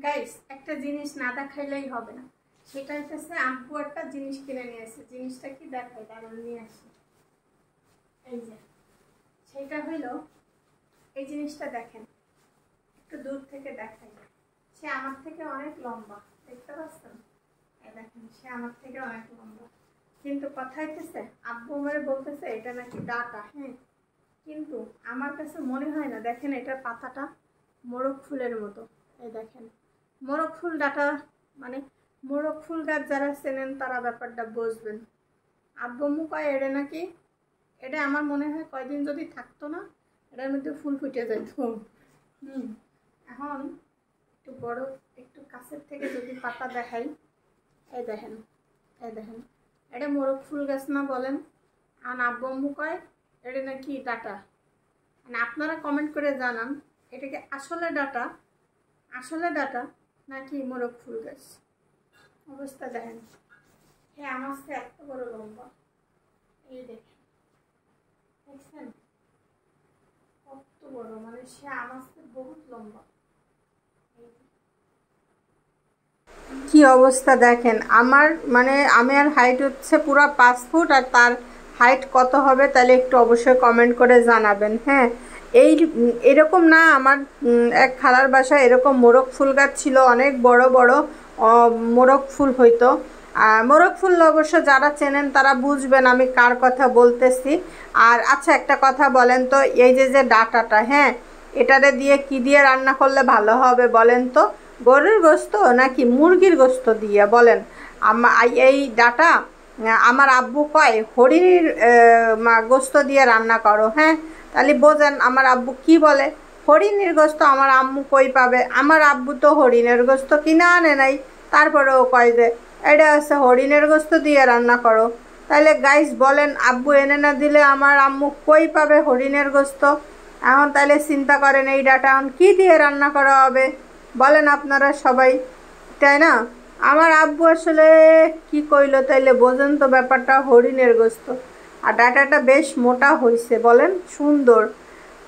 Guys একটা জিনিস না দেখাইলেই হবে না, সেটা হচ্ছে আব্বু একটা জিনিস কিনে নিয়ে আসছে। জিনিসটা কি দেখাই, তারপর নিয়ে আসি। এই যে সেটা হইল, এই জিনিসটা দেখেন, একটু দূর থেকে দেখাই। সে আমার থেকে অনেক লম্বা, দেখতে পাচ্ছেন? দেখেন, সে আমার থেকে অনেক লম্বা, কিন্তু কথা হইতেছে আব্বু আমারে বলতেছে এটা নাকি ডাটা। হ্যাঁ, কিন্তু আমার কাছে মনে হয় না। দেখেন এটার পাতাটা মোরগ ফুলের মতো। এই দেখেন, মোরগ ফুল ডাটা মানে মোরগ ফুল গাছ যারা চেনেন তারা ব্যাপারটা বুঝবেন। আব্বু আম্মু কয় এটা নাকি, এটা আমার মনে হয় কয়দিন যদি থাকতো না, এটার মধ্যে ফুল ফুটে যেত। এখন একটু বড়, একটু কাছের থেকে যদি পাতা দেখাই, এই দেখেন, এই দেখেন, এটা মোরগ ফুল গাছ না বলেন? আর আব্বু আম্মু কয় এটা নাকি ডাটা। মানে আপনারা কমেন্ট করে জানান এটাকে আসলে ডাটা, আসলে ডাটা নাকি মোরগ ফুল গাছ। অবস্থা দেখেন, হ্যাঁ আমার সে এত বড় লম্বা। এই দেখেন, দেখছেন কত বড়, মানে সে আমার থেকে বহুত লম্বা। কি অবস্থা দেখেন আমার, মানে আমার হাইট হচ্ছে পুরো 5 ফুট, আর তার হাইট কত হবে তাহলে একটু অবশ্যই কমেন্ট করে জানাবেন। হ্যাঁ, এরকম না, আমার এক খালার বাসায় এরকম মোরগ ফুল গাছ ছিল, অনেক বড় বড় মোরগ ফুল হইতো। মোরগ ফুল অবশ্য যারা চেনেন তারা বুঝবেন আমি কার কথা বলতেছি। আর আচ্ছা একটা কথা বলেন তো, এই যে যে ডাটাটা, হ্যাঁ এটারে দিয়ে কি দিয়ে রান্না করলে ভালো হবে বলেন তো? গরুর গোস্ত নাকি মুরগির গোস্ত দিয়ে বলেন? এই ডাটা আমার আব্বু কয় হরিণের গোস্ত দিয়ে রান্না করো। হ্যাঁ, তাহলে বোঝেন আমার আব্বু কি বলে। হরিণের গোস্ত আমার আম্মু কই পাবে? আমার আব্বু তো হরিণের গোস্ত কিনা আনে নাই, তারপরেও কয় যে এটা হচ্ছে হরিণের গোস্ত দিয়ে রান্না করো। তাহলে গাইস বলেন, আব্বু এনে না দিলে আমার আম্মু কই পাবে হরিণের গোস্ত? এখন তাহলে চিন্তা করেন এই ডাটা এখন কী দিয়ে রান্না করা হবে বলেন আপনারা সবাই, তাই না? আমার আব্বু আসলে কি কইলো তাইলে বোঝেন তো ব্যাপারটা, হরিণের গোস্ত। আর ডাটাটা বেশ মোটা হয়েছে বলেন, সুন্দর।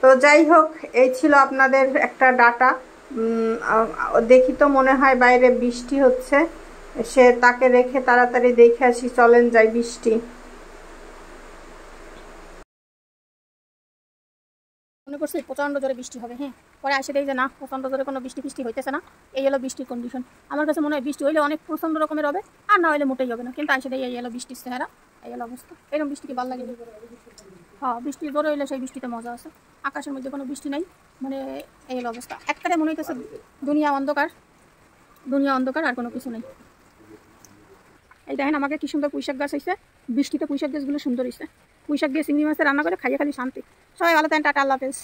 তো যাই হোক, এই ছিল আপনাদের একটা ডাটা। দেখি তো মনে হয় বাইরে বৃষ্টি হচ্ছে, সে তাকে রেখে তাড়াতাড়ি দেখে আসি, চলেন যাই। বৃষ্টি মনে করছি প্রচণ্ড জোরে বৃষ্টি হবে, হ্যাঁ পরে আসে দেখি যে না, প্রচণ্ড জোরে কোনো বৃষ্টি ফিষ্টি হইতেছে না। এই হলো বৃষ্টির কন্ডিশন। আমার কাছে মনে হয় বৃষ্টি হইলে অনেক প্রচণ্ড রকমের হবে, আর না হইলে মোটেই হবে না। কিন্তু আসে দেখি এই হলো বৃষ্টির চেহারা, এই হলো অবস্থা। এরকম বৃষ্টি কি ভালো লাগে? হ্যাঁ, বৃষ্টি জোরে হইলে সেই বৃষ্টিতে মজা আছে। আকাশের মধ্যে কোনো বৃষ্টি নেই, মানে এই হলো অবস্থা। একবারে মনে হইতেছে দুনিয়া অন্ধকার, দুনিয়া অন্ধকার, আর কোনো কিছু নেই। এই দেখেন আমাকে কি সুন্দর পুঁইশাক গাছ হয়েছে, বৃষ্টিতে পুঁইশাক গাছগুলো সুন্দর হয়েছে। পুঁইশাক দিয়ে চিংড়ি মাছের রান্না করে খাইয়ে খালি শান্তি। সবাই ভালো থাকেন, টাটা, আল্লাহ হাফেজ।